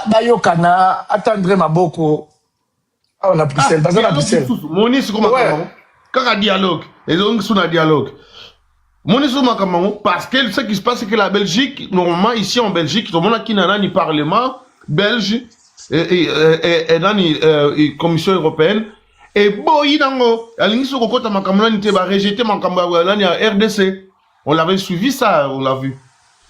Bayokana, attendre Maboko. Ah, on a Bruxelles. Bazar à Bruxelles. Moni, c'est comment quand un dialogue, et donc sur un dialogue. Moni, c'est comment parce que ce qui se passe, c'est que la Belgique, normalement, ici en Belgique, tout le monde qui n'a ni parlement belge et dans la Commission européenne. Et boy, dango, à l'inition, quand on a rejeté ma RDC. On l'avait suivi, ça, on l'a vu.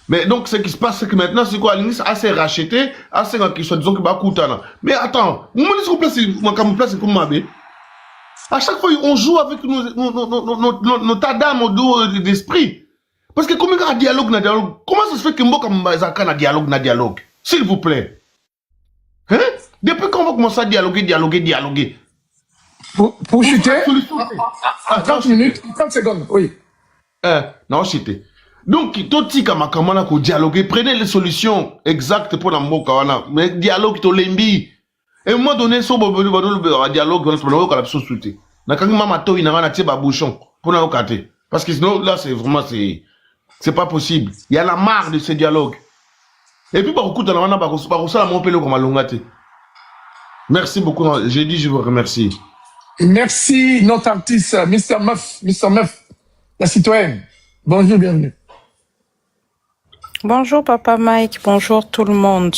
Mais donc, ce qui se passe, c'est que maintenant, c'est quoi, l'inition a s'est racheté, a s'est en question, disons que bah, coutana. Mais attends, mon place, c'est comme ma à chaque fois, on joue avec nos tadam au dos d'esprit. Parce que comme il y a un dialogue, comment ça se fait que Mboka Mbazaka na dialogue? S'il vous plaît. Hein? Depuis quand on va commencer à dialoguer? Pour chuter, 30 minutes, 30 secondes, oui. Non, chuter. Donc, tout ce qui est dialoguer, prenez les solutions exactes pour la Mboka. Mais dialogue, to lembi. Et à un moment donné, si on a un dialogue, on a un sauté. Parce que sinon, là, c'est vraiment, c'est pas possible. Il y a la marre de ce dialogue. Et puis, merci beaucoup. J'ai dit, je vous remercie. Merci, notre artiste, Mr. Meuf, la citoyenne. Bonjour, bienvenue. Bonjour, Papa Mike. Bonjour, tout le monde.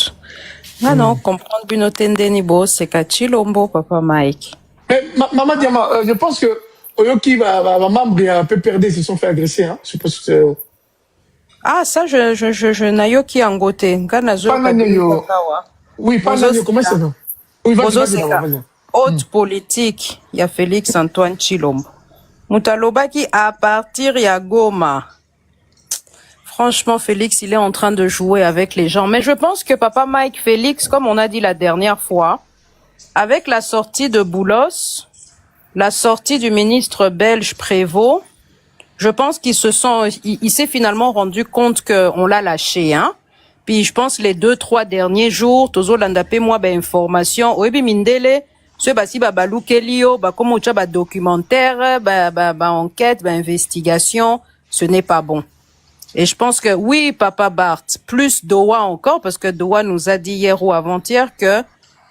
Ah non, comprendre Bunotende Nibo, c'est Kachilombo, Papa Mike. Mais, Maman Diama, je pense que Oyoki va membre un peu perdre, se sont fait agresser, hein. Je pense que c'est... Ah, ça, je n'ayoki angote. Oui, pas Nayo, comment ça va? Oui, vas-y. Haute politique, il y a Félix Antoine Chilombo. Moutalobaki à partir ya Goma. Franchement, Félix, il est en train de jouer avec les gens. Mais je pense que Papa Mike, Félix, comme on a dit la dernière fois, avec la sortie de Boulos, la sortie du ministre belge Prévost, je pense qu'il s'est finalement rendu compte qu'on l'a lâché, hein. Puis je pense les 2-3 derniers jours, tozo landapé moi information, oebi mindele, ce basi balou kelio, comme on ba documentaire, enquête, investigation, ce n'est pas bon. Et je pense que oui, Papa Bart, plus Doha encore, parce que Doha nous a dit hier ou avant-hier que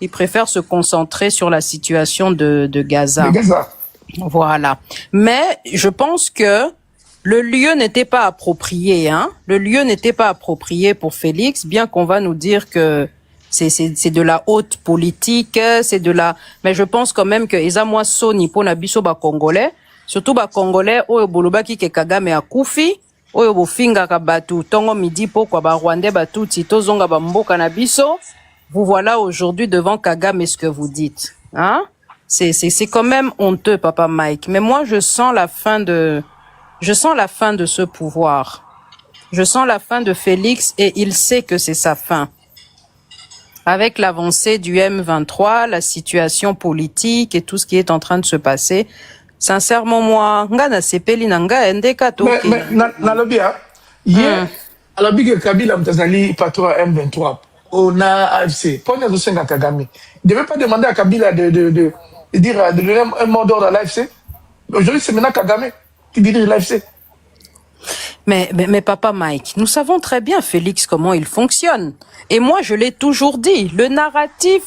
il préfère se concentrer sur la situation de Gaza. Voilà. Mais je pense que le lieu n'était pas approprié, hein. Le lieu n'était pas approprié pour Félix, bien qu'on va nous dire que c'est de la haute politique, c'est de la, mais je pense quand même que Eza moi Soni pour Nabiso ba Congolais, surtout ba Congolais, oyo bolobaki ke Kagame akufi, oyo bofinga ka batu, tongo midi po kwa ba Rwandais batu, tito zonga ba mboka na biso. Vous voilà aujourd'hui devant Kagame, ce que vous dites, hein? C'est quand même honteux, Papa Mike. Mais moi, je sens la fin de ce pouvoir. Je sens la fin de Félix et il sait que c'est sa fin. Avec l'avancée du M23, la situation politique et tout ce qui est en train de se passer, sincèrement, moi, ngana sepeli nanga ndeka to. Mais na lobia, hier, à la big Kabila Mtazali patron M23. On a AFC. Pour nous aussi, Kagame. Il ne devait pas demander à Kabila de dire, de donner un mot d'ordre à l'AFC. Aujourd'hui, c'est maintenant Kagame qui dirige l'AFC. Mais Papa Mike, nous savons très bien, Félix, comment il fonctionne. Et moi, je l'ai toujours dit. Le narratif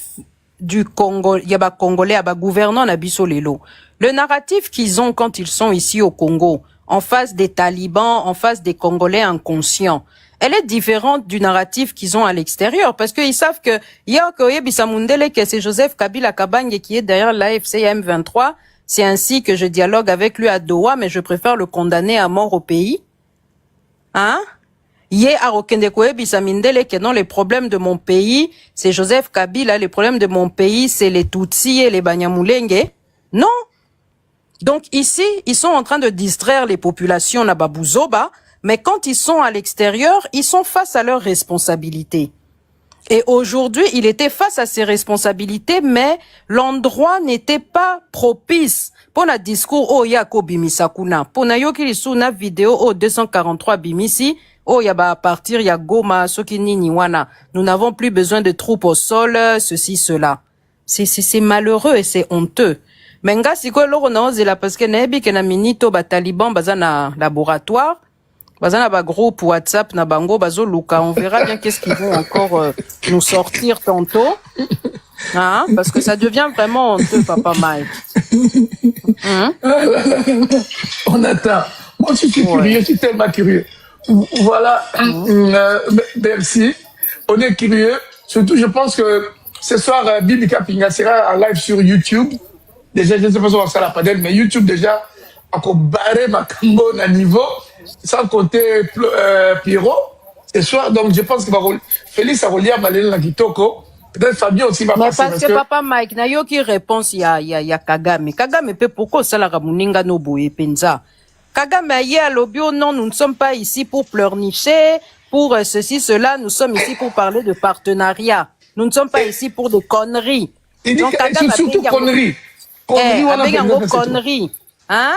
du Congo, il y a Congolais, il y a gouvernant Nabiso Lelo. Le narratif qu'ils ont quand ils sont ici au Congo, en face des talibans, en face des Congolais inconscients, elle est différente du narratif qu'ils ont à l'extérieur, parce qu'ils savent que que c'est Joseph Kabila Kabange qui est derrière l'AFC M23. C'est ainsi que je dialogue avec lui à Doha, mais je préfère le condamner à mort au pays. Hein? Que non, les problèmes de mon pays, c'est Joseph Kabila, les problèmes de mon pays, c'est les Tutsis et les Banyamulenge. Non. Donc ici, ils sont en train de distraire les populations Nababouzoba, mais quand ils sont à l'extérieur, ils sont face à leurs responsabilités. Et aujourd'hui, il était face à ses responsabilités, mais l'endroit n'était pas propice pour le discours oh yako bimisakuna. Pour na yoki suna vidéo oh 243 bimisi oh yaba à partir ya Goma sokini niwana. Nous n'avons plus besoin de troupes au sol, ceci cela. C'est malheureux et c'est honteux. Mais nga siko loro na ozela parce que nebi ke na minito ba taliban bazana laboratoire. Bazana ba groupe WhatsApp na bango bazo luka. On verra bien qu'est-ce qu'ils vont encore nous sortir tantôt. Hein? Parce que ça devient vraiment honteux, Papa Mike. Hein? On attend. Moi, je suis curieux, je suis tellement curieux. Voilà. Merci. On est curieux. Surtout, je pense que ce soir, Bibi Kapinga sera en live sur YouTube. Déjà, je ne sais pas si on va faire la padelle, mais YouTube, déjà, encore barré ma combo à niveau, sans compter Pierrot. Ce soir, donc, je pense que Félix a relié à Malène Kitoko. Peut-être Fabien aussi va Mais passer. parce que Papa Mike, na yo qui réponse, y a Kagame. Kagame peut pourquoi ça la ramuninga no boye penza. Kagame aye à l'obio, non, nous ne sommes pas ici pour pleurnicher, pour ceci, cela, nous sommes ici pour parler de partenariat. Nous ne sommes pas ici pour des conneries. Il dit que surtout conneries. Avec un gros conneries. Hein?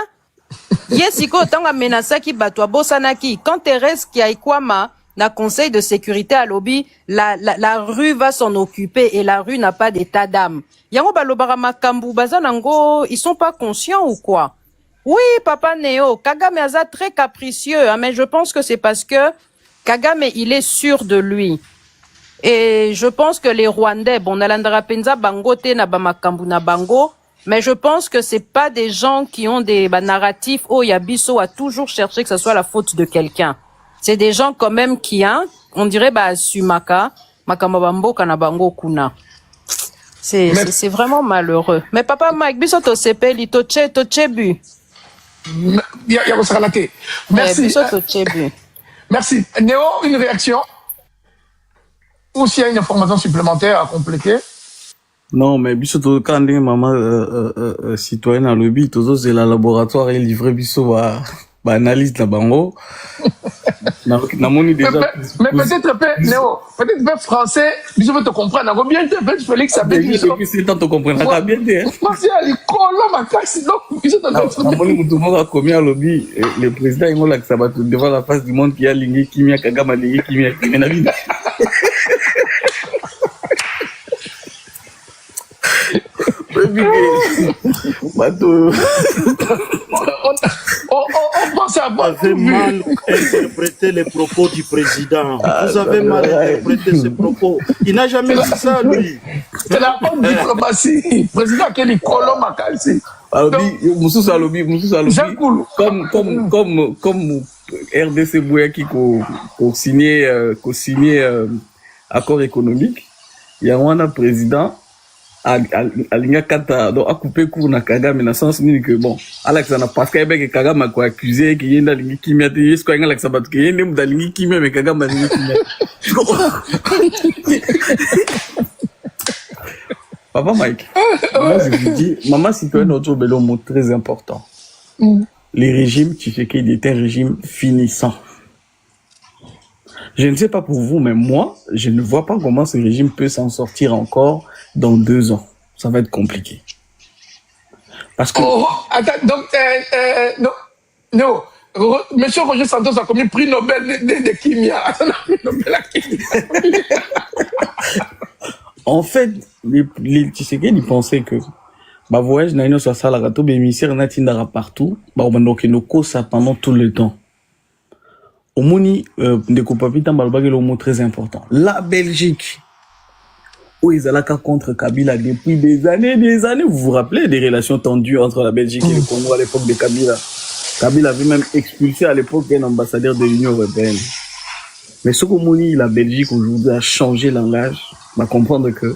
Yesiko, tanga menasaki batwa bosanaki. Quand Thérèse qui a ikwama, na conseil de sécurité à lobby, la rue va s'en occuper et la rue n'a pas d'état d'âme. Yango balobara makambu bazanango, ils sont pas conscients ou quoi? Oui, Papa Néo, Kagame aza très capricieux, hein, mais je pense que c'est parce que Kagame, il est sûr de lui. Et je pense que les Rwandais, bon, nalandra penza bango te na bamakambu na bango, mais je pense que c'est pas des gens qui ont des narratifs, oh, Yabiso a toujours cherché que ce soit la faute de quelqu'un. C'est des gens quand même qui, hein, on dirait, bah, Sumaka, Makamabambo, Kanabango, Kuna. C'est vraiment malheureux. Mais Papa Mike, biso to sepeli, to chebu. Merci. Biso to chebu. Merci. Néo, une réaction? Ou s'il y a une information supplémentaire à compléter? Non, mais biso to quand maman citoyenne à lobby, tozo c'est la laboratoire et livré biso ba analyse na bango. Na moni déjà. Mais peut-être Néo, peut-être français, biso veut te comprendre. Na combien de fait Félix ça veut dire que c'est tant te comprendre ka bien dire. Moi c'est à l'école ma taxi donc biso te comprendre. Na moni mutu moko combien lobby le président il ngola que ça va devant la face du monde qui a lingi kimia Kagame lingi kimia na vie. On pense à Vous avez mal interprété les propos du président. Vous avez mal interprété ses propos. Il n'a jamais dit ça, lui. C'est la bonne diplomatie. Président Kelly Koloma Kalsi. Comme RDC Bouyaki qui signé accord économique, il y a un président alinga kata donc a coupé court na Kagame na sens ni que bon Alex na parce que Kagame ko accusé que yenda lingi kimia te yesko nga Alex battu que yende mu dalingi kimia mais Kagame lingi kimia. Papa Mike, moi je vous dis, maman citoyenne autour de l'homme très important. Les régimes, tu fais qu'il est un régime finissant. Je ne sais pas pour vous, mais moi, je ne vois pas comment ce régime peut s'en sortir encore dans 2 ans. Ça va être compliqué. Parce que... Oh, attends, donc, non, Monsieur Roger Santos a commis prix Nobel de Kimia. En fait, les Tshisekedi pensaient que bah voyage n'a une soit ça la gâteau bémissère n'a tindara partout bah on donc nos ça pendant tout le temps. Au moni de copapita balbage le mot très important. La Belgique où ils allaient contre Kabila depuis des années. Vous vous rappelez des relations tendues entre la Belgique et le Congo à l'époque de Kabila. Kabila avait même expulsé à l'époque un ambassadeur de l'Union européenne. Mais ce que moni la Belgique aujourd'hui a changé langage. Va comprendre que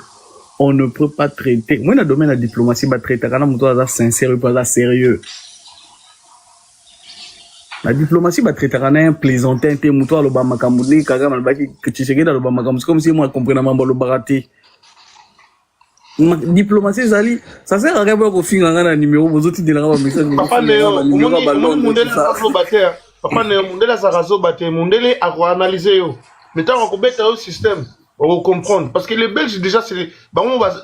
on ne peut pas traiter. Moi, dans le domaine de la diplomatie, va traiter quand on est sincère, pas sérieux. La diplomatie va traiter quand on est un plaisantin, t'es mouton à l'Obama Kamouni, Kagame al-Baki, que tu sais que dans l'Obama Kamouni, c'est comme si moi je comprenais même le baraté. Diplomatie, ça sert à rien pour finir un numéro, vous autres, il y a un message. Papa Léo, Papa Néo, Mundela Sarazo Baté, Mundele a analysé. Mais tant qu'on peut au système. On va comprendre. Parce que les Belges, déjà, c'est... Bah, on va...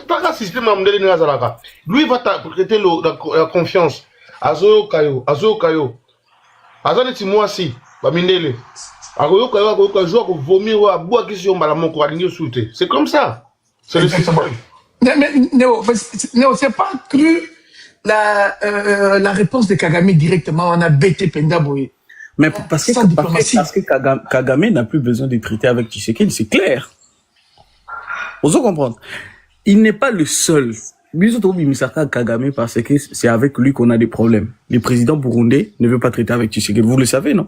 Pas un système à Mundele Nazalaka. Lui, il va prêter la confiance. Azo Kayo. Azo neti moi si. Bah, Mindele. Azo Kayo, joue à vomir ou à boire qui sont malamon pour aligner sous thé. C'est comme ça. C'est le système. Mais Néo, c'est pas cru la réponse de Kagame directement. On a bêté Penda Boye. Mais parce sans diplomatie. que Kagame n'a plus besoin de traiter avec Tshisekedi, c'est clair. Vous comprendre. Il n'est pas le seul. Bisoto Bimisaka Kagame parce que c'est avec lui qu'on a des problèmes. Le président burundais ne veut pas traiter avec Tshisekedi. Vous le savez, non?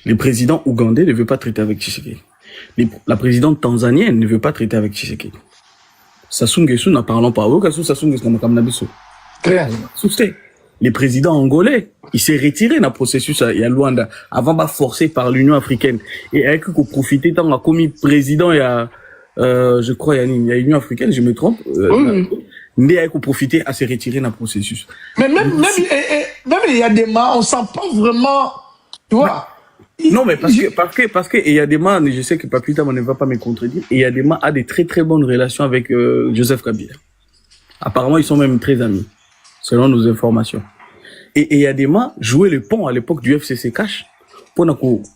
Le président ougandais ne veut pas traiter avec Tshisekedi. La présidente tanzanienne ne veut pas traiter avec Tshisekedi. Sassou Nguesso, n'en parlons pas. Sassou Nguesso, Clair. le président angolais, il s'est retiré dans le processus à Luanda avant de forcer par l'Union africaine. Et avec qu'on profiter tant a commis président je crois il y a l'Union africaine, je me trompe. Mais avec qu'on profiter à se retirer dans le processus. Mais même il y a des mois, on sent pas vraiment, tu vois. Non, mais parce que il y a des mois, je sais que Papita ne va pas me contredire, et il y a des mois a des très très bonnes relations avec Joseph Kabila. Apparemment, ils sont même très amis, selon nos informations. Et il y a des mois, jouer le pont à l'époque du FCC Cash, pour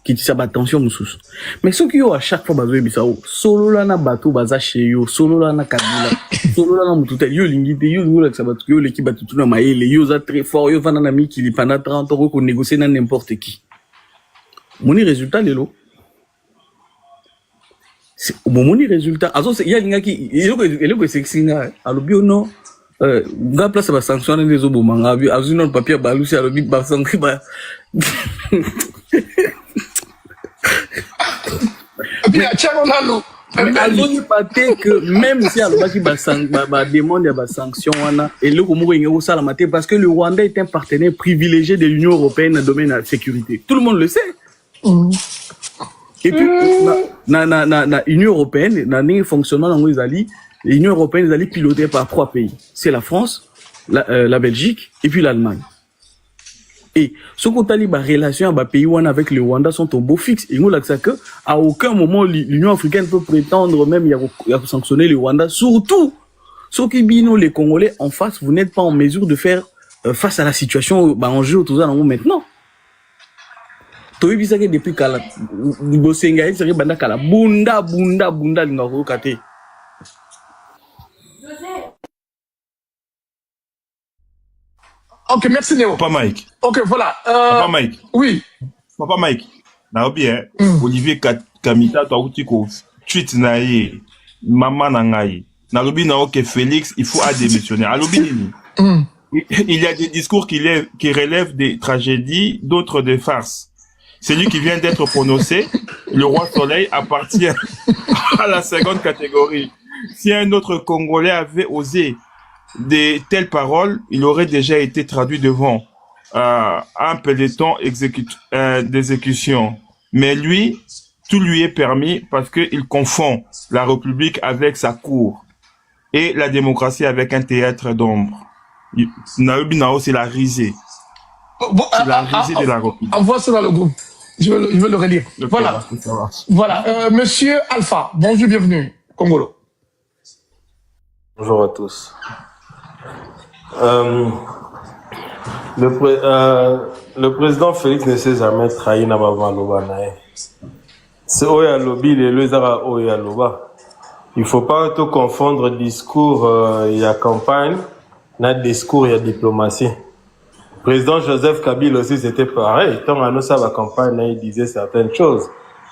qu'il y ait attention moussous. Mais ceux qui ont à chaque fois besoin de ça, solo là na bateau baza chez yo, solo là na Kabila, solo là na mututa yo lingite yo là que ça bateau yo l'équipe bateau tout na maïle yo za très fort yo vana na mi qui pendant 30 ans qu'on négocie na n'importe qui. Mon résultat lelo. C'est mon résultat. Azo il y a linga qui il est que sexy na alobi non nga place ba sanction les obo manga bi azu non papier balusi alobi ba sanction ba. Aloni pate que même si alobaki ba demande ba sanction wana et le ko mo ngeko sala maté parce que le Rwanda est un partenaire privilégié de l'Union européenne dans le domaine de la sécurité. Tout le monde le sait. Et puis na Union européenne na ni fonctionnement dans l'Union européenne est pilotée par 3 pays. C'est la France, la Belgique et puis l'Allemagne. Et ce qu'on t'a dit, bah, relation avec pays avec le Rwanda sont au beau fixe. Et nous, là, que à aucun moment, l'Union africaine peut prétendre même, il y a sanctionner le Rwanda. Surtout, ceux qui bino les Congolais en face, vous n'êtes pas en mesure de faire, face à la situation, bah, en jeu, tout ça, maintenant. Toi, il y a depuis Kala, Bosenga, il y a banda Kala, bunda, l'ingaro kate. Ok, merci Néo. Papa Mike. Ok, voilà. Papa Mike. Oui. Papa Mike. Naobi, Olivier Kamita, toi, tu tweet naïe, maman nangaï. Naobi na ok Félix, il faut démissionner. Alobi, il y a des discours qui relèvent des tragédies, d'autres des farces. Celui qui vient d'être prononcé, le roi Soleil, appartient à la seconde catégorie. Si un autre Congolais avait osé de telles paroles, il aurait déjà été traduit devant un peloton d'exécution. Mais lui, tout lui est permis parce qu'il confond la République avec sa cour et la démocratie avec un théâtre d'ombre. Naobi Nao, c'est la risée. Bon, c'est la risée de la République. Envoie ça dans le groupe. Je veux le relire. Okay, voilà. Voilà. Monsieur Alpha, bonjour, bienvenue. Congolo. Bonjour à tous. Le président Félix ne s'est jamais trahi na Bavaloba. C'est Oya Lobby, les Zara Oya Loba. Il faut pas tout confondre discours, il y a campagne, na discours, il y a diplomatie. Président Joseph Kabila aussi, c'était pareil. Tant à nous, ça, la campagne, il disait certaines choses.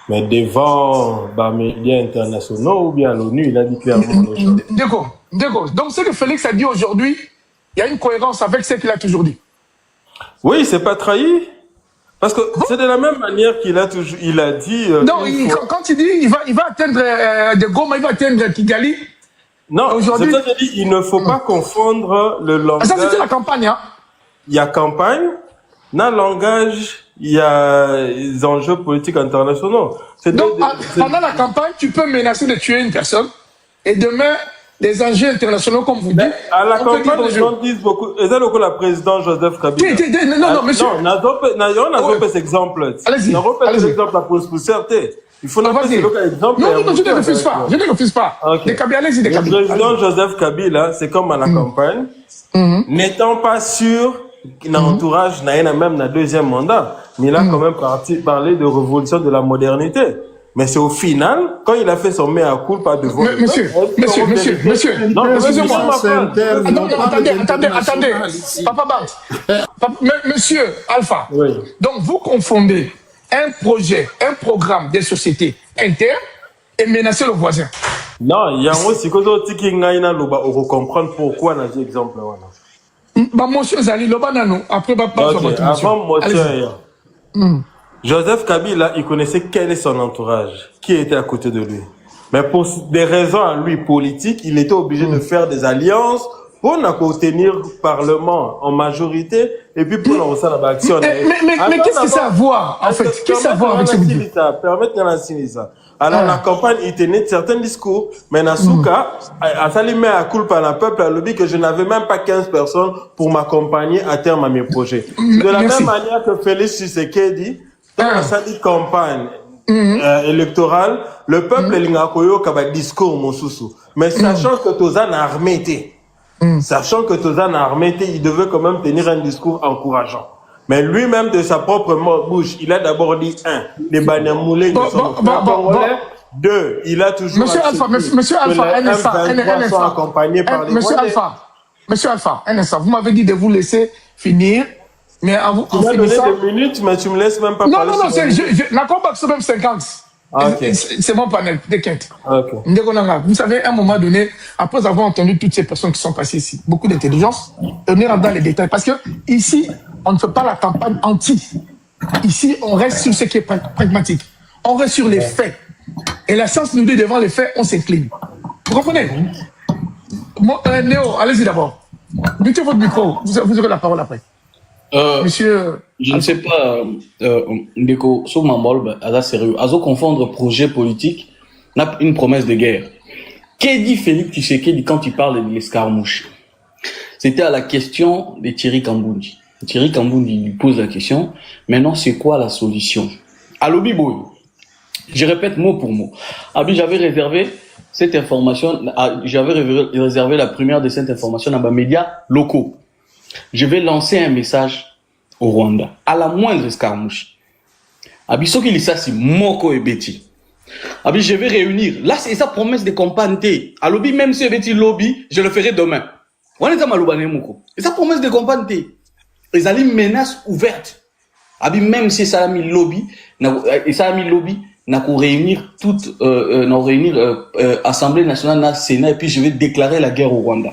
Mais devant les médias internationaux ou bien l'ONU, il a dit clairement les choses. D'accord. Donc, ce que Félix a dit aujourd'hui, il y a une cohérence avec ce qu'il a toujours dit. Oui, c'est pas trahi. Parce que c'est de la même manière qu'il a toujours, il a dit. Non, quand il dit, il va atteindre de Goma, il va atteindre Kigali. Non, aujourd'hui, c'est ça que je dis, il ne faut pas confondre le langage. Ça, c'était la campagne, hein. Il y a campagne, dans le langage, il y a les enjeux politiques internationaux. Donc, pendant la campagne, tu peux menacer de tuer une personne, et demain, les enjeux internationaux, comme vous dites. À la campagne, les gens disent beaucoup. Et c'est le la président Joseph Kabila. Non, monsieur. Non, on a pas cet exemple. Allez-y. On a pas cet exemple pour certains. Il faut pas passer l'exemple. Non, je ne refuse pas. Je ne refuse pas. Des Kabila, allez-y, des Kabila. Le président Joseph Kabila, c'est comme à la campagne, n'étant pas sûr qu'il a un entourage, n'a même un deuxième mandat, mais il a quand même parlé de révolution de la modernité. Mais c'est au final, quand il a fait son mea culpa devant le Monsieur, peuple, monsieur, non, mais excusez-moi. c'est interne, Non, on parle attendez, d'international ici. Papa Bart. Monsieur Alpha, Oui. donc vous confondez un projet, un programme des sociétés internes et menacer le voisin. Non, il y a aussi que tiki ngaina loba on comprendre pourquoi on a dit exemple là. Bah monsieur Zali, le banano, après bah pas Ok, avant Joseph Kabila, il connaissait quel est son entourage, qui était à côté de lui. Mais pour des raisons à lui politiques, il était obligé de faire des alliances pour obtenir le Parlement en majorité et puis pour lancer la action. Mais qu'est-ce que ça a à voir en fait? Qu'est-ce que ça a à voir avec ce budget? Permettez-moi ça. Alors, la campagne, il tenait certains discours, mais Nasuka, à Salimé à culpa à peuple, a lobby que je n'avais même pas 15 personnes pour m'accompagner à terme à mes projets. De la même manière que Félix Tshisekedi, dans la salle campagne électorale, le peuple Lingakoyo kaba discours mon sousou. Mais sachant que Tozan a armé, il devait quand même tenir un discours encourageant. Mais lui-même, de sa propre bouche, il a d'abord dit les Banyamulés qui sont congolais. Deux, il a toujours Monsieur Alpha, un instant, accompagnés par les Monsieur Alpha, un instant, vous m'avez dit de vous laisser finir, mais en vous tu m'as donné des minutes, mais tu me laisses même pas parler. Non, la combat c'est même 50. C'est mon panel, t'inquiète. Vous savez, à un moment donné, après avoir entendu toutes ces personnes qui sont passées ici, beaucoup d'intelligence, on ira dans les détails. Parce que ici, on ne fait pas la campagne anti. Ici, on reste sur ce qui est pragmatique. On reste sur les faits. Et la chance nous dit devant les faits, on s'incline. Vous comprenez? Néo, allez-y d'abord. Mettez votre micro, vous aurez la parole après. Monsieur... Je ne sais pas, Ndeko, sur Mambolbe, à sérieux, à confondre projet politique, n'a une promesse de guerre. Qu'est-ce dit Félix Tshisekedi quand il parle de l'escarmouche? C'était à la question de Thierry Kambundi. Thierry Kambundi lui pose la question, maintenant c'est quoi la solution? À l'Obiboy, je répète mot pour mot. Abi, j'avais réservé cette information, j'avais réservé la première de cette information dans les médias locaux. Je vais lancer un message au Rwanda, à la moindre escarmouche. Abi, ce qu'il ça, c'est Moko et Betty. Abi, je vais réunir. Là, c'est sa promesse de campagne. À lobby, même si Betty lobby, je le ferai demain. On est à Maloubane Moko. Et sa promesse de campagne. Ils ont une menace ouverte. Abi, même si ça a mis lobby, et ça a mis lobby, n'a qu'à réunir toute, Assemblée nationale, Sénat, et puis je vais déclarer la guerre au Rwanda.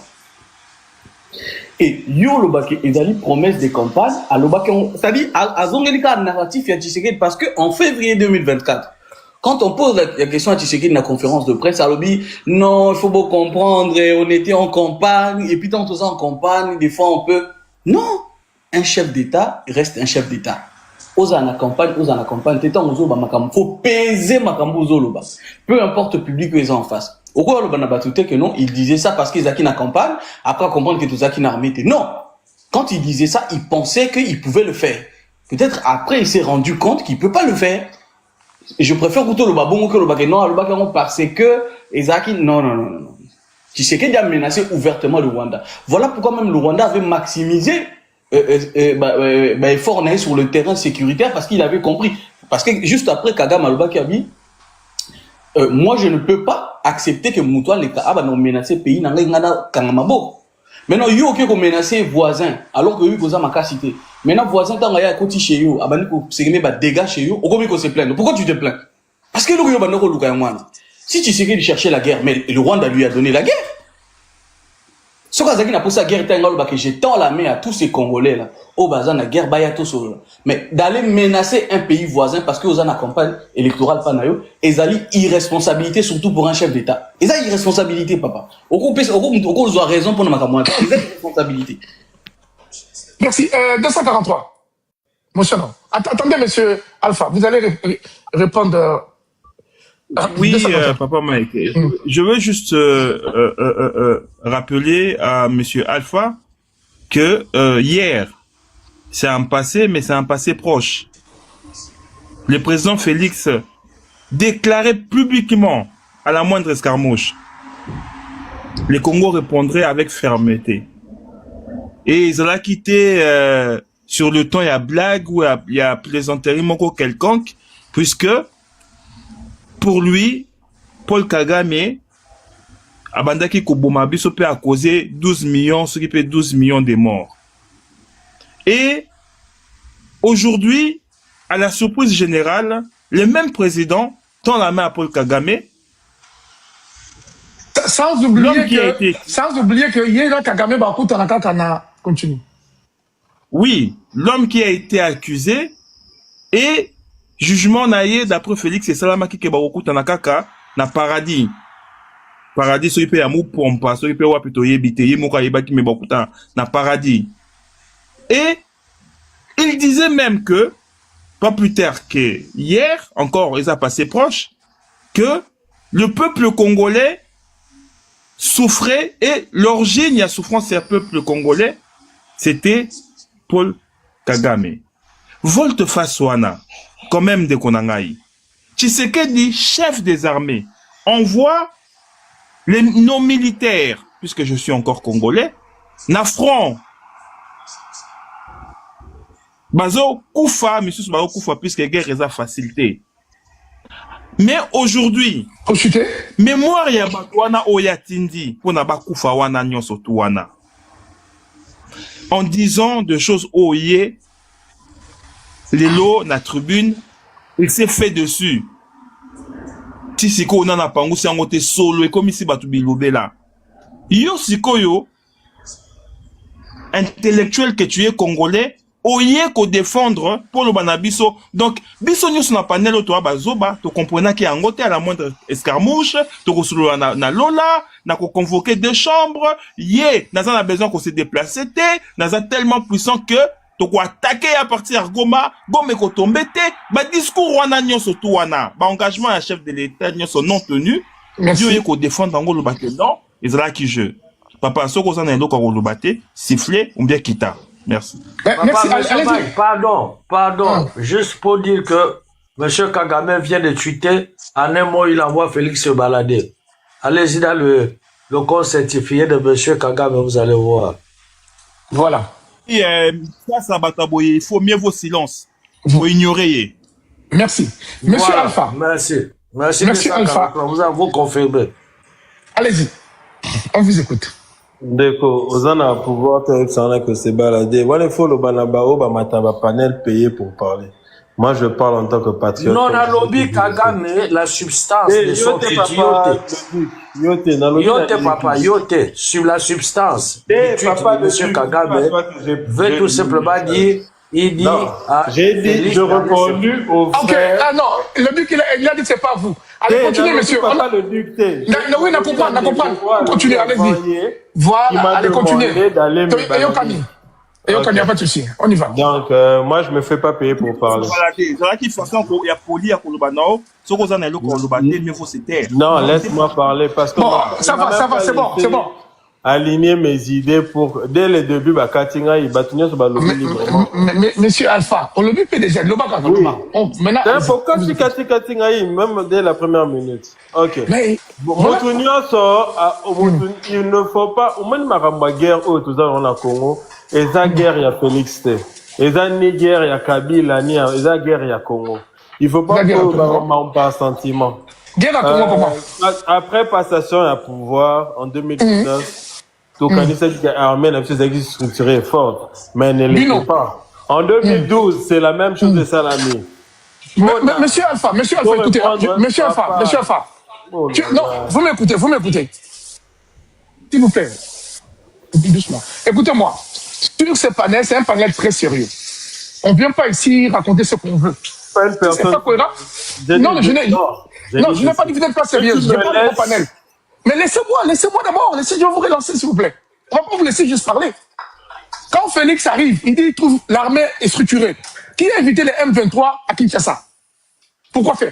Et yo lobake ezali promesse de campagne à lobake c'est-à-dire à zongelika narratif ya Tshisekedi parce que en février 2024 quand on pose la question à Tshisekedi dans la conférence de presse à lobby non il faut bien comprendre on était en campagne et puis tant que en campagne des fois on peut non un chef d'État reste un chef d'État oza na campagne tétan ozo ba makambo faut peser makambo ozo loba peu importe le public qu'ils ont en face. Au quoi le Banabatouté que non, il disait ça parce qu'ils ont na campagne, après comprendre que tout ça qui n'a armé. Non! Quand il disait ça, il pensait qu'il pouvait le faire. Peut-être après, il s'est rendu compte qu'il peut pas le faire. Et je préfère plutôt le babon que le baguette. Non, le baguette parce que Ezaki, non. Tshisekedi a menacé ouvertement le Rwanda. Voilà pourquoi même le Rwanda avait maximisé effort sur le terrain sécuritaire parce qu'il avait compris. Parce que juste après, Kagame Alobaki a dit moi, je ne peux pas accepter que Moutoua les Kaaba n'ont menacé le pays. Maintenant, il y a qui ont menacé voisins, alors que eux, ils ont ma cité. Maintenant, voisin, quand il y a un côté chez eux, il y a des dégâts chez eux, on se plaint. Pourquoi tu te plains? Parce que le si tu sais qu'il cherchait la guerre, mais le Rwanda lui a donné la guerre. Ce qui n'a pas sa guerre, que j'ai tant la main à tous ces Congolais là. Au bazar, la guerre, mais d'aller menacer un pays voisin parce que vous avez une campagne électorale panayo, ils ont irresponsabilité surtout pour un chef d'État. Ils ont irresponsabilité, papa. Au a raison pour nous mettre. Ils ont irresponsabilité. Merci. 243. Mon cher nom. Attendez, monsieur Alpha, vous allez répondre. Oui, papa Mike. Je veux juste rappeler à monsieur Alpha que hier, c'est un passé, mais c'est un passé proche. Le président Félix déclarait publiquement à la moindre escarmouche. Les Congos répondraient avec fermeté. Et ils allaient quitter sur le temps, il y a blague ou il y a plaisanterie quelconque, puisque pour lui, Paul Kagame, abandaki koboma biso peut a causé 12 millions, ce qui fait 12 millions de morts. Et aujourd'hui, à la surprise générale, le même président tend la main à Paul Kagame. Sans oublier que Yéla Kagame Bakuta Nakakana continue. Oui, l'homme qui a été accusé et jugement naïe d'après Félix et Salamaki Kebakuta Nakaka na paradis. Paradis, so ype amu pompa, so ype wapito yebite, yemoka yebaki me bakuta na paradis. Et il disait même que, pas plus tard que hier, encore, ils ont passé proche, que le peuple congolais souffrait et l'origine à souffrance du peuple congolais, c'était Paul Kagame. Volte-face wana, quand même de Konangaï. Tshisekedi, chef des armées, envoie nos militaires, puisque je suis encore congolais, na front. Bazo Koufa, monsieur Bazo Koufa, puisque guerre est à facilité. Mais aujourd'hui, mémoire ya batwana oyatindi pour na bakufa wana nyonso tuwana. En disant de choses oye, les lots na tribune, il s'est fait dessus. Tisiko na na pangu si angote solo et comme ici batu bilobela. Yo sikoyo intellectuel que tu es congolais, oye ko défendre pour le banabiso. Donc biso nyos na panel to bazoba, to comprenez que angote à la moindre escarmouche, to ko solo na lola, na ko convoquer deux chambres, naza na besoin qu'on se déplace naza tellement puissant que to ko attaquer à partir de Goma, Goma ko tomber ba discours wana nyonso to wana, ba engagement à chef de l'État nyonso non tenu, Dieu ko défendre en le baté non, ils là qui jeu. Papa soko za na eloko ko le baté, siffler ou bien quitter. Merci. Merci. Pardon. Juste pour dire que M. Kagame vient de tweeter, en un mot, il envoie Félix se balader. Allez-y dans le compte certifié de M. Kagame, vous allez voir. Voilà. Et ça bataboye, il faut mieux vos silences. Il faut ignorer. Merci. Monsieur voilà. Alpha. Merci Alpha. Vous avez confirmé. Allez-y. On vous écoute. D'accord, aux en a pouvoir que c'est baladé. Voilà, il faut le banabao, mataba panel payé pour parler. Moi, je parle en tant que patriote. Non, na lobby Kagame, la substance de son yote, papa, yote, sur la substance. Monsieur Kagame veut tout simplement dire, il dit, j'ai dit, je répondu au frère. Ok, ah non, le but il a dit, c'est pas vous. Allez, continuez, monsieur. Pas le dicté. Oui, n'a comprendre. Continuez, allez-y. Voilà, allez, continuez. Et on n'y a pas de souci. On y va. Donc, moi, je me fais pas payer pour parler. Non, laisse-moi parler parce que. Bon, ça va, c'est bon. Aligner mes idées pour dès le début Katinga il batunyo sur le librement. Monsieur Alpha, on le dit déjà le bac maintenant pourquoi si Katinga même dès la première minute. OK. Mais il ne faut pas au moins maramba guerre au tout ça on a Congo et ça guerre il y a Félix T. Et ça ni guerre il y a Kabila ni et ça guerre il y a Congo. Il faut pas que on pas sentiment. Guerre à Congo comment? Après passation à pouvoir en 2019 donc, l'armée n'a structurée forte, mais elle ne l'était pas. En 2012, c'est la même chose de Salami. Monsieur Alpha, écoutez. Monsieur Alpha. Non, vous m'écoutez. S'il vous plaît. Doucement. Écoutez-moi. Sur ce panel, c'est un panel très sérieux. On ne vient pas ici raconter ce qu'on veut. Pas une personne. C'est pas cohérent. Non, je n'ai pas dit que vous n'êtes pas sérieux. Je parle de mon panel. Mais laissez-moi d'abord, je vais vous relancer s'il vous plaît. On va pas vous laisser juste parler. Quand Félix arrive, il dit qu'il trouve l'armée est structurée. Qui a invité les M23 à Kinshasa? Pourquoi faire?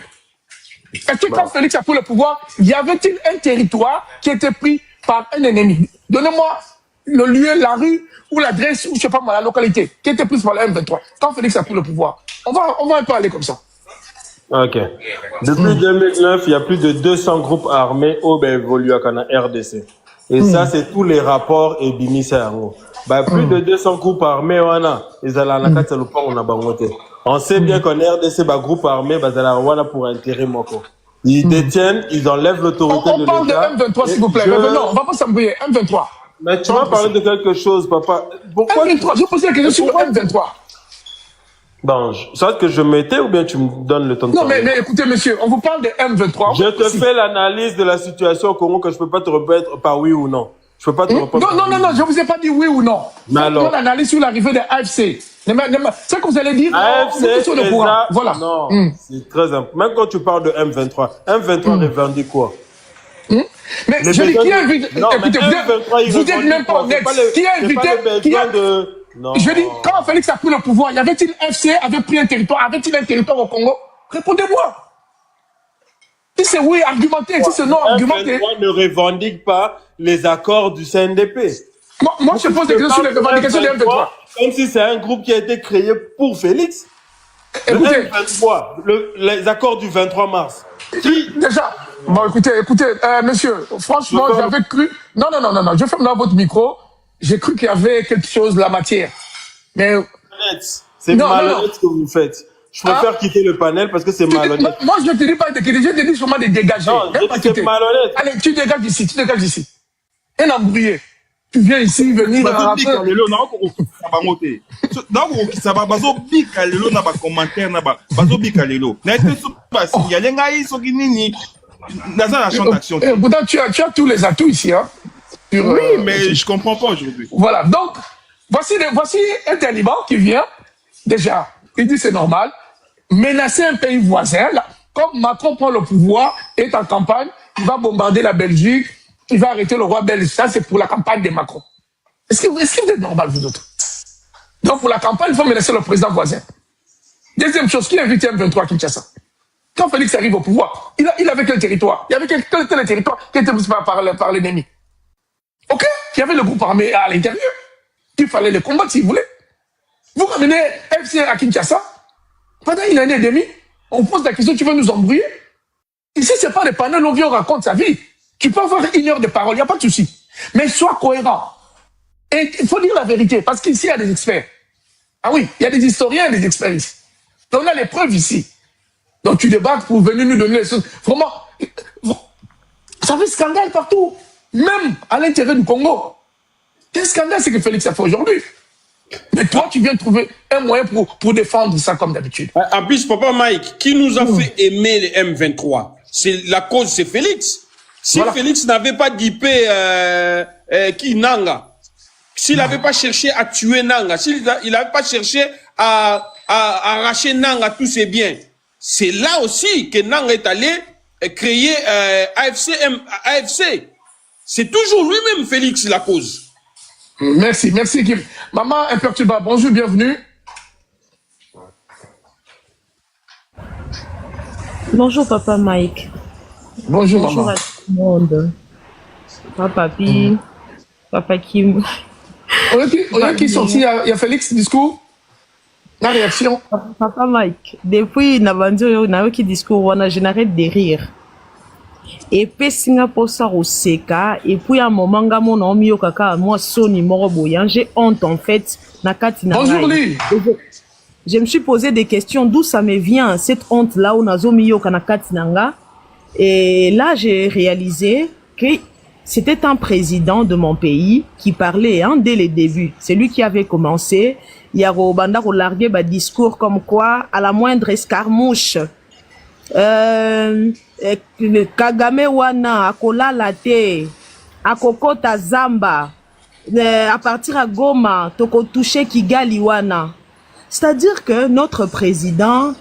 Est-ce que quand Félix a pris le pouvoir, y avait-il un territoire qui était pris par un ennemi? Donnez-moi le lieu, la rue ou l'adresse ou je sais pas moi, la localité qui était prise par les M23. Quand Félix a pris le pouvoir, on va un peu aller comme ça. Ok. Depuis 2009, il y a plus de 200 groupes armés au évolué à RDC. Et ça, c'est tous les rapports et bimissaires. Plus de 200 groupes armés, on sait bien qu'en RDC, groupe armé, pour intérêt moko. Ils détiennent, ils enlèvent l'autorité de On parle de l'État. M23, s'il vous plaît. Revenons, on va pas s'embrouiller. M23. Mais tu vas parler de quelque chose, papa. Pourquoi M23, je pose la question sur le M23. Bon, soit que je mettais ou bien tu me donnes le temps de Non, parler. mais écoutez, monsieur, on vous parle de M23. Je te fais l'analyse de la situation au Congo que je peux pas te répondre par oui ou non. Je peux pas te répondre. Non, je vous ai pas dit oui ou non. Mais alors, l'analyse sur l'arrivée de AFC. C'est que vous allez dire. AFC, sur le courant. Voilà. Non, c'est très important. Même quand tu parles de M23, M23 revendique quoi? Mais je dis, qui a invité? Non, Écoutez, vous êtes même pas honnête. Qui a invité? Non. Je dis, quand Félix a pris le pouvoir, y avait-il FC, avait pris un territoire, avait-il un territoire au Congo? Répondez-moi. Si c'est oui, argumentez. Si c'est non, argumentez. M23 ne revendique pas les accords du CNDP. Moi, je pose des questions sur les revendications de M23. Comme si c'est un groupe qui a été créé pour Félix. Écoutez, Le M23, les accords du 23 mars. Déjà, bon, écoutez, monsieur, franchement, j'avais cru. Non, je ferme là votre micro. J'ai cru qu'il y avait quelque chose de la matière. Mais. C'est malhonnête ce que vous faites. Je préfère quitter le panel parce que c'est malhonnête. Moi, je ne te dis pas de quitter, je te dis seulement de dégager. Non, c'est malhonnête. Allez, tu dégages ici. Un embrouillé. Tu viens ici, venir dans pourtant, tu as tous les atouts ici. Hein, oui, mais je comprends pas aujourd'hui. Voilà, donc, voici un taliban qui vient, déjà, il dit c'est normal, menacer un pays voisin, là, comme Macron prend le pouvoir, est en campagne, il va bombarder la Belgique, il va arrêter le roi belge. Ça, c'est pour la campagne de Macron. Est-ce que vous êtes normal, vous autres? Donc, pour la campagne, il faut menacer le président voisin. Deuxième chose, qui a invité M23 à Kinshasa? Quand Félix arrive au pouvoir, il avait quel territoire? Il y avait quel territoire qui était pris par l'ennemi? Ok? Il y avait le groupe armé à l'intérieur. Il fallait les combattre s'il voulait. Vous ramenez FC à Kinshasa, pendant une année et demie, on pose la question, tu veux nous embrouiller? Ici, c'est pas des panels, on vient, on raconte sa vie. Tu peux avoir 1 heure de parole, il n'y a pas de souci. Mais sois cohérent. Et il faut dire la vérité, parce qu'ici, il y a des experts. Ah oui, il y a des historiens et des experts ici. Donc, on a les preuves ici. Donc, tu débarques pour venir nous donner les choses. Vraiment, ça fait scandale partout. Même à l'intérieur du Congo. Quel scandale c'est que Félix a fait aujourd'hui? Mais toi, tu viens trouver un moyen pour défendre ça comme d'habitude. En plus, papa Mike, qui nous a fait aimer les M23? La cause, c'est Félix. Si Félix n'avait pas dipé Nanga, s'il n'avait pas cherché à tuer Nanga, s'il n'avait pas cherché à arracher Nanga tous ses biens, c'est là aussi que Nanga est allé créer AFC. C'est toujours lui-même, Félix, la cause. Merci Kim. Maman imperturbable, bonjour, bienvenue. Bonjour Papa Mike. Bonjour Bonjour maman. à tout le monde. Papa Pi, Papa Kim. On a qui sorti, il y a Félix, discours. La réaction. Papa Mike, depuis Nabandio, discours, je n'arrête de rire. Et puis Singapour ça au seka et puis à un moment mon ami au kaka moi son numéro boyan j'ai honte en fait nakati na bonjour Lee. Je me suis posé des questions d'où ça me vient cette honte là où nazo miyo kanakati nanga et là j'ai réalisé que c'était un président de mon pays qui parlait dès le début. C'est lui qui avait commencé. Il y a Robanda qui largué un discours comme quoi à la moindre escarmouche Kagame wana akolala te akokota zamba à partir à Goma toko toucher Kigali wana. C'est-à-dire que notre président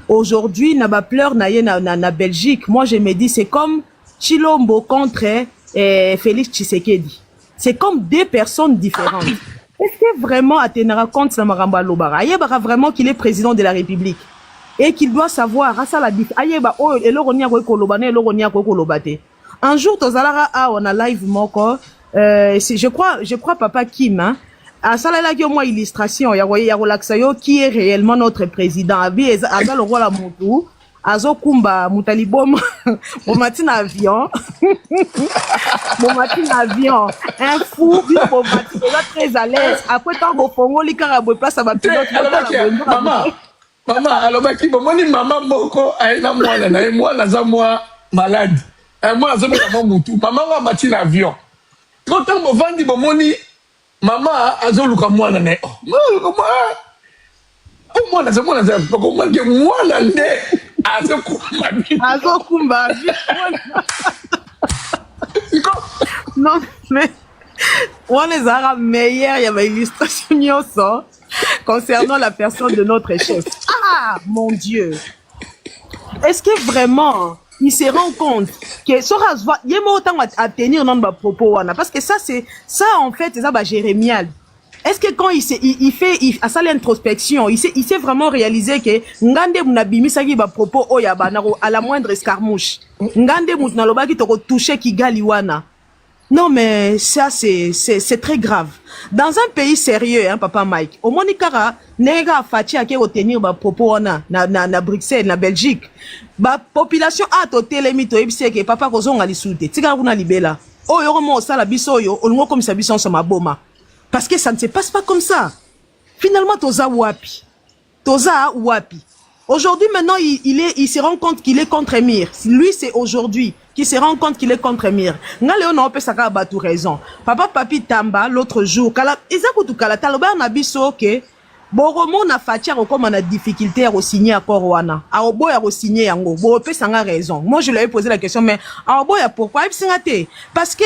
aujourd'hui n'a pas pleur na Belgique. Moi je me dis c'est comme Chilombo contre Félix Tshisekedi. C'est comme deux personnes différentes. Est-ce que vraiment Atenara compte na Maramba Lobara Ayebara vraiment qu'il est président de la République et qu'il doit savoir à ça la Ayeba oh elogonia ko kolobane elogonia ko kolobate. Un jour tozalara on a live moko je crois papa Kim à ça là qui au moins illustration ya relaxayo qui est réellement notre président abi azal le roi la mutu azo kumba mutalibom bon matin avion un fou bon matin très à l'aise après tant au Congo li carabo place à ma pilote maman Maman, alors, moni maman moko, aïna mwana, na mwana za moi malade. Moi, za maman moutou. Maman va mati l'avion. Quand on vandi moni, maman azoluka mwana na. Oh, mwana za mwana za comment que mwana nde azokumba. Non, mais on les a meilleurs, il y avait illustration concernant la personne de notre chef. Ah, mon Dieu. Est-ce que vraiment, il se rend compte que il y a autant à tenir dans le propos, parce que ça, c'est ça, en fait, c'est ça, jérémial. Est-ce que quand il fait à ça l'introspection, il sait vraiment réaliser que ngande munabimi saki ba propos oya banaro à la moindre escarmouche. Ngande munaloba ki toko toucher Kigali wana. Non mais ça c'est très grave. Dans un pays sérieux hein papa Mike, au monikara nega fati ake retenir ba propos wana na Bruxelles na Belgique. Ba population a to telemito ebise ke papa kozonga lisute. Tika kuna libela. Oyo mo sala biso yo olungo comme ça biso sama boma. Parce que ça ne se passe pas comme ça. Finalement, Toza Wapi. Toza Wapi. Aujourd'hui, maintenant, il se rend compte qu'il est contre Emir. Lui, c'est aujourd'hui qu'il se rend compte qu'il est contre Emir. Ngale on peut saka batu raison. Papa Papi Tamba, l'autre jour, kala, izakutu kala, taloba na biso ke, boromo na fatia comme on a difficulté à signer accord wana. A obo ya signer yango. Bo peut sanga raison. Moi je lui ai posé la question mais a obo ya pourquoi il singate? Parce que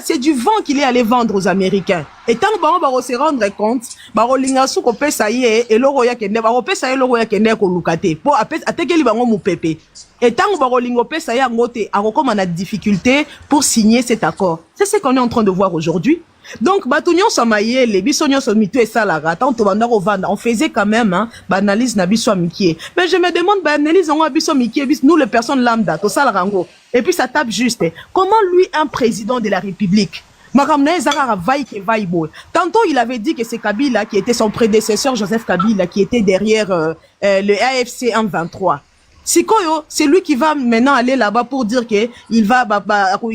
c'est du vent qu'il est allé vendre aux Américains. Et tant que ba se rendre compte, ba linga su ko pesa ye et loro ya kende ba pesa ye loro ya kende ko lukate. Po atekeli bango mu pepe. Et tant que ba lingo pesa ya ngote a comme on a difficulté pour signer cet accord. C'est ce qu'on est en train de voir aujourd'hui. Donc, Batunion Samaye, les bisonions sont mitou et salara, tant on faisait quand même, hein, banalise na biso mikie. Mais je me demande, banalise on a biso mikie, nous les personnes lambda, to salarango. Et puis ça tape juste. Comment lui, un président de la République, tantôt il avait dit que c'est Kabila qui était son prédécesseur, Joseph Kabila, qui était derrière le AFC 123. Sikoyo, c'est lui qui va maintenant aller là-bas pour dire que il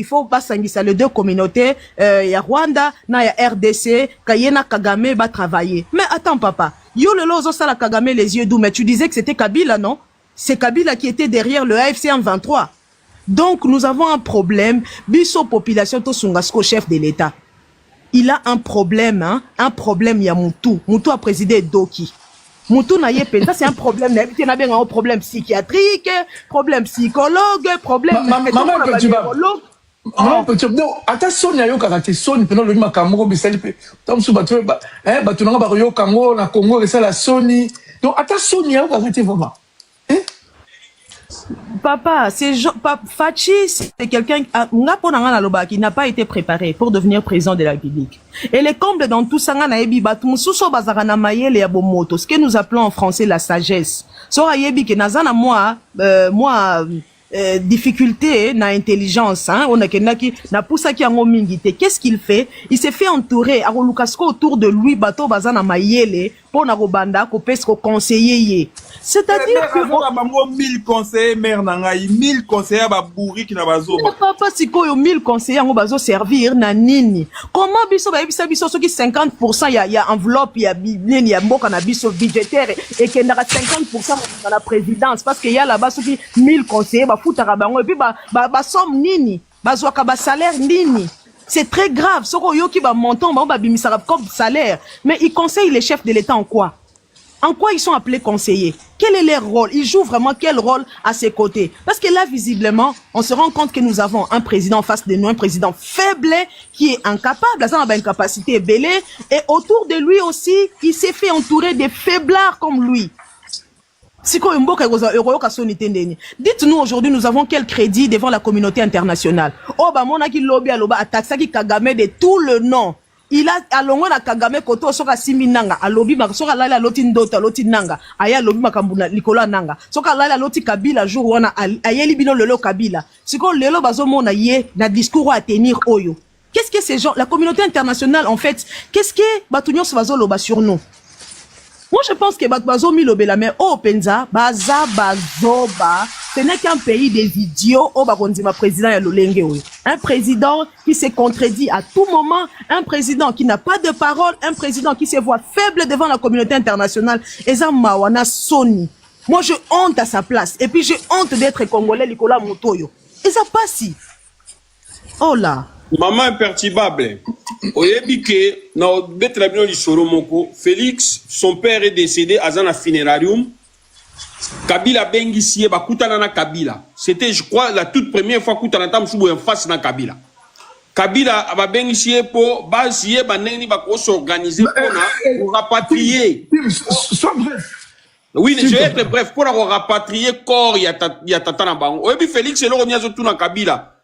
faut pas s'enguisser les deux communautés, y a Rwanda, y a RDC, Kayena Kagame va travailler. Mais attends papa, yo le lozo sala Kagame les yeux doux, mais tu disais que c'était Kabila, non? C'est Kabila qui était derrière le AFC 123. Donc nous avons un problème, biso population to sungasko chef de l'État. Il a un problème, hein, il y a Moutou a présidé Doki. Moutou na yepe, ça c'est un problème, il y a un problème psychiatrique, problème psychologue, problème neurologue. Maman petit non attention ya yo karaté soni pendant le makamoko bisali pe tom su batu batu na ba yo kango na Congo ça la soni donc attention ya yo karaté vraiment Papa, Fachi, c'est quelqu'un qui n'a pas été préparé pour devenir président de la République. Et les combles dans tout ça, ce que nous appelons en français la sagesse. Difficulté na intelligence hein on a kenaki na poussa ki ango mingite qu'est-ce qu'il fait il s'est fait entourer a Lukasko autour de lui bateau bazana mayele pour na robanda ko pesko conseiller c'est-à-dire que bango 1000 conseillers maire na ngai 1000 conseillers ba bourri ki na bazo papa sikoyo 1000 conseillers ngo bazo servir na nini comment biso ba biso soki 50% il y a enveloppe il y a nini ya mboka na biso budgétaire et que na 50% dans la présidence parce que il y a là-bas soki 1000 conseillers et puis somme nini bazwaka salaire nini c'est très grave soko yoki ba montant ba bimisara comme salaire mais ils conseillent les chefs de l'État en quoi ils sont appelés conseillers quel est leur rôle ils jouent vraiment quel rôle à ses côtés parce que là visiblement on se rend compte que nous avons un président en face de nous un président faible qui est incapable ça a une capacité belée et autour de lui aussi il s'est fait entourer de faiblards comme lui. Dites-nous aujourd'hui, nous avons quel crédit devant la communauté internationale? Oh, bah, mon aki lobby aloba attaque Kagame de tout le nom. Il a alongo na Kagame koto soka siminanga alobi ma soka lala loti ndota loti nanga aya lobi makambuna likola nanga soka lala loti Kabila jour wana ayeli bino lelo Kabila. Siko lelo bazo mona ye na discours à tenir oyo. Qu'est-ce que ces gens, la communauté internationale en fait, qu'est-ce que Batunyo Svazo loba sur nous? Moi, je pense que Bazo Milobela, mais au Penza, Bazoba, ce n'est qu'un pays des idiots, au Bakondima président Yalolenge. Un président qui se contredit à tout moment, un président qui n'a pas de parole, un président qui se voit faible devant la communauté internationale. Et ça, Mawana Soni. Moi, j'ai honte à sa place. Et puis, j'ai honte d'être Congolais, Nicolas Motoyo. Et ça passe. Oh là. Maman imperturbable. Oyebi ke na betra bino lisoro moko. Félix, son père est décédé à un funérarium. Kabila bengi siye bakutana na Kabila. C'était, je crois, la toute première fois kutana tam subo en face na Kabila. Kabila aba bengi siye po ba siye ba neni ba ko s'organiser pour rapatrier. Sois bref. Oui, je vais être bref pour rapatrier corps ya tata na bango. Oyebi Félix elo nya zo tuna Kabila.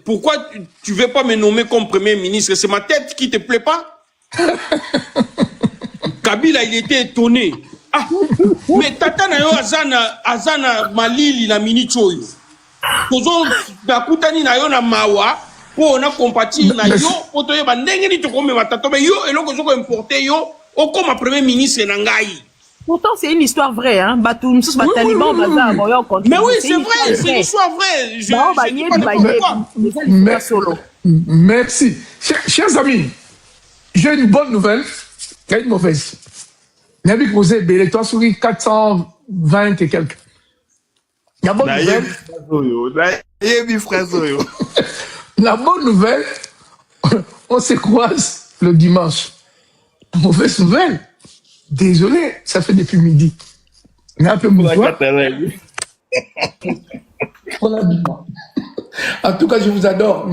Pourquoi tu veux pas me nommer comme premier ministre? C'est ma tête qui te plaît pas? Kabila, il était étonné. Ah, mais tata na yo azana malili na minicho yo. Tozo bakutani na yo na mawa po na compati na yo poto yo bandenge ni to comme matata mais yo eloko zo ko importer yo o comme premier ministre na ngai. Pourtant, c'est une histoire vraie, hein. Mais oui, c'est vrai, c'est une histoire vraie. Merci. Chers amis, j'ai une bonne nouvelle et une mauvaise. Nabi Kosé, Bélétois souris 420 et quelques. La bonne nouvelle. La bonne nouvelle, on se croise le dimanche. La mauvaise nouvelle. Désolé, ça fait depuis midi. On a un peu mouvoir. En tout cas, je vous adore.